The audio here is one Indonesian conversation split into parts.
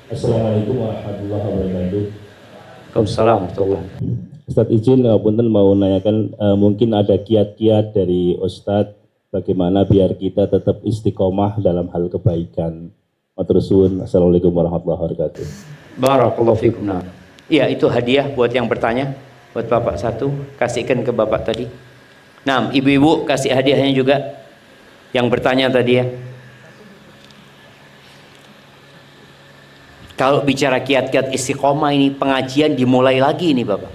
Assalamualaikum warahmatullahi wabarakatuh. Waalaikumsalam warahmatullahi. Ustadz izin punten mau nanyakan mungkin ada kiat-kiat dari Ustadz bagaimana biar kita tetap istiqomah dalam hal kebaikan. Matur suwun. Assalamualaikum warahmatullahi wabarakatuh. Barakallahu fikum. Iya, itu hadiah buat yang bertanya, buat Bapak satu, kasihkan ke Bapak tadi. Nah, ibu-ibu kasih hadiahnya juga yang bertanya tadi ya. Kalau bicara kiat-kiat istiqomah ini pengajian dimulai lagi nih Bapak.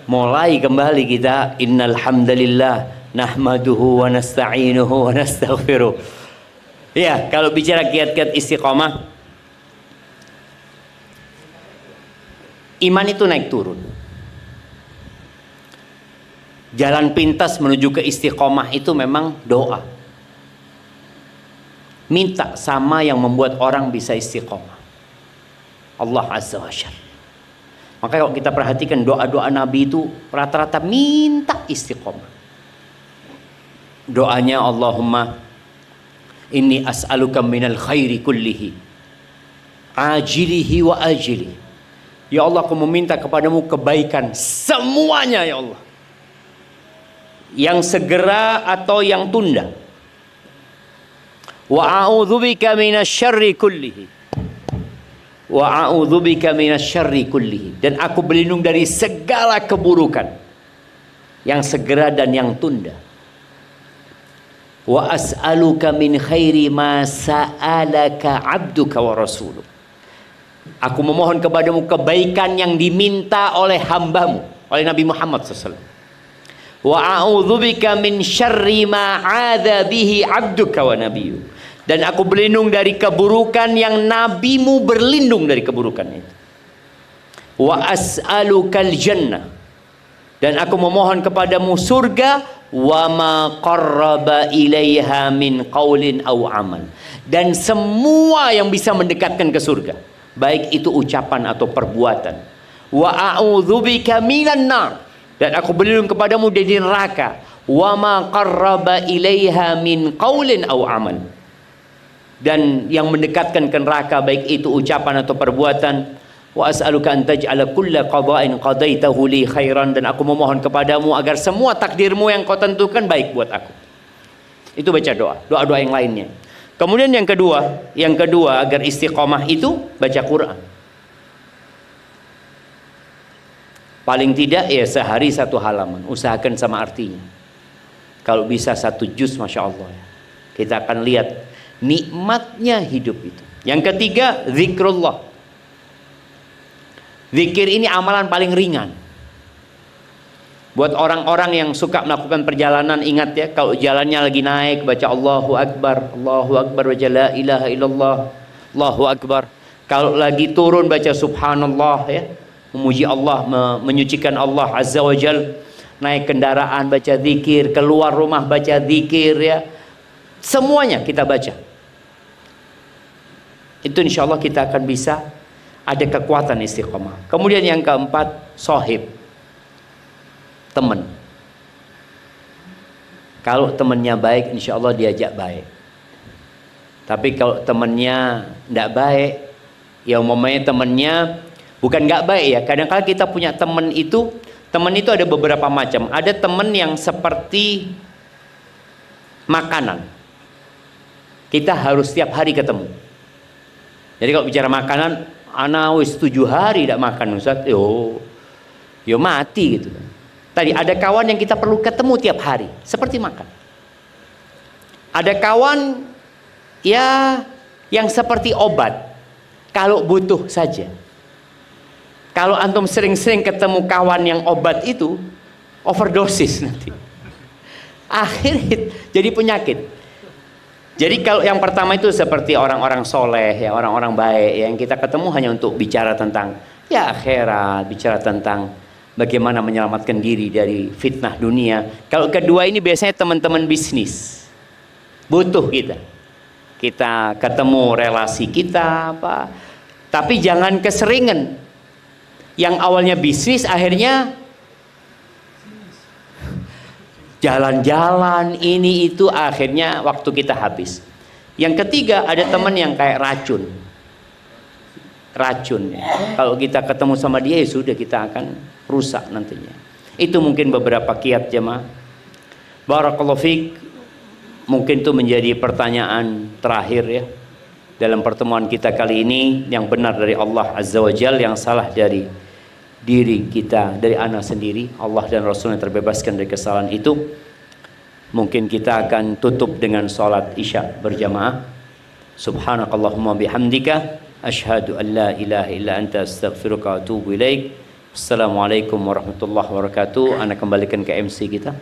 Mulai kembali kita innal hamdalillah nahmaduhu wa nasta'inuhu wa nastaghfiruh. Ya, kalau bicara kiat-kiat istiqomah, iman itu naik turun. Jalan pintas menuju ke istiqomah itu memang doa. Minta sama yang membuat orang bisa istiqomah. Allah Azza wa Jalla. Maka kalau kita perhatikan doa-doa Nabi itu rata-rata minta istiqomah. Doanya Allahumma inni as'aluka minal khairi kullihi ajilihi wa ajilihi. Ya Allah, aku meminta kepadamu kebaikan semuanya ya Allah, yang segera atau yang tunda. Wa a'udzubika minasyarri kullihi. Wa a'udzubika minasyarri kullihi. Dan aku berlindung dari segala keburukan, yang segera dan yang tunda. Wa as'aluka min khairi ma sa'alaka 'abduka wa rasuluh. Aku memohon kepadamu kebaikan yang diminta oleh hambamu, oleh Nabi Muhammad SAW. Wa a'udzubika min syarri ma 'adza bihi 'abduka wa nabiyyu. Dan aku berlindung dari keburukan yang nabimu berlindung dari keburukan itu. Wa as'alukal jannah. Dan aku memohon kepadamu surga, wa ma qarraba ilaiha min qaulin aw amal. Dan semua yang bisa mendekatkan ke surga, baik itu ucapan atau perbuatan. Wa a'udzubika minan nar. Dan aku berlindung kepadamu dari neraka. Wa ma qarraba ilaiha min qaulin aw amal. Dan yang mendekatkan ke neraka, baik itu ucapan atau perbuatan. Wa as'aluka an taj'ala kulla qada'in qadaitahu li khairan. Dan aku memohon kepadamu agar semua takdirmu yang kau tentukan baik buat aku. Itu baca doa, doa-doa yang lainnya. Kemudian yang kedua agar istiqomah itu baca Quran. Paling tidak ya sehari 1 halaman, usahakan sama artinya. Kalau bisa 1 juz, masya Allah ya. Kita akan lihat nikmatnya hidup itu. Yang ketiga, zikrullah. Zikir ini amalan paling ringan. Buat orang-orang yang suka melakukan perjalanan, ingat ya, kalau jalannya lagi naik, baca Allahu Akbar, baca la ilaha illallah, Allahu Akbar. Kalau lagi turun, baca subhanallah ya, memuji Allah, menyucikan Allah Azza wa Jal. Naik kendaraan, baca zikir. Keluar rumah, baca zikir ya. Semuanya kita baca. Itu insya Allah kita akan bisa ada kekuatan istiqomah. Kemudian yang keempat, sohib, teman. Kalau temannya baik, insya Allah diajak baik. Tapi kalau temannya tidak baik, ya umpamanya temannya bukan nggak baik ya. Kadang-kadang kita punya teman itu ada beberapa macam. Ada teman yang seperti makanan. Kita harus setiap hari ketemu. Jadi kalau bicara makanan, ana wis 7 hari tidak makan Ustaz, yo mati gitu. Tadi ada kawan yang kita perlu ketemu tiap hari, seperti makan. Ada kawan ya yang seperti obat, kalau butuh saja. Kalau antum sering-sering ketemu kawan yang obat itu, overdosis nanti. Akhirnya jadi penyakit. Jadi kalau yang pertama itu seperti orang-orang soleh, ya orang-orang baik, yang kita ketemu hanya untuk bicara tentang ya akhirat, bicara tentang bagaimana menyelamatkan diri dari fitnah dunia. Kalau kedua ini biasanya teman-teman bisnis, butuh kita ketemu relasi kita apa, tapi jangan keseringan. Yang awalnya bisnis akhirnya jalan-jalan ini itu, akhirnya waktu kita habis. Yang ketiga, ada teman yang kayak racun. racun. Kalau kita ketemu sama dia, ya sudah, kita akan rusak nantinya. Itu mungkin beberapa kiat jemaah. Barakallahu fiik. Mungkin itu menjadi pertanyaan terakhir ya dalam pertemuan kita kali ini. Yang benar dari Allah Azza wa Jal, yang salah dari diri kita, dari ana sendiri. Allah dan Rasulnya terbebaskan dari kesalahan itu. Mungkin kita akan tutup dengan sholat isya berjamaah. Subhanakallahumma bihamdika asyhadu an la ilaha illa anta astaghfiruka wa atubu ilaik. Assalamualaikum warahmatullahi wabarakatuh. Ana kembalikan ke MC kita.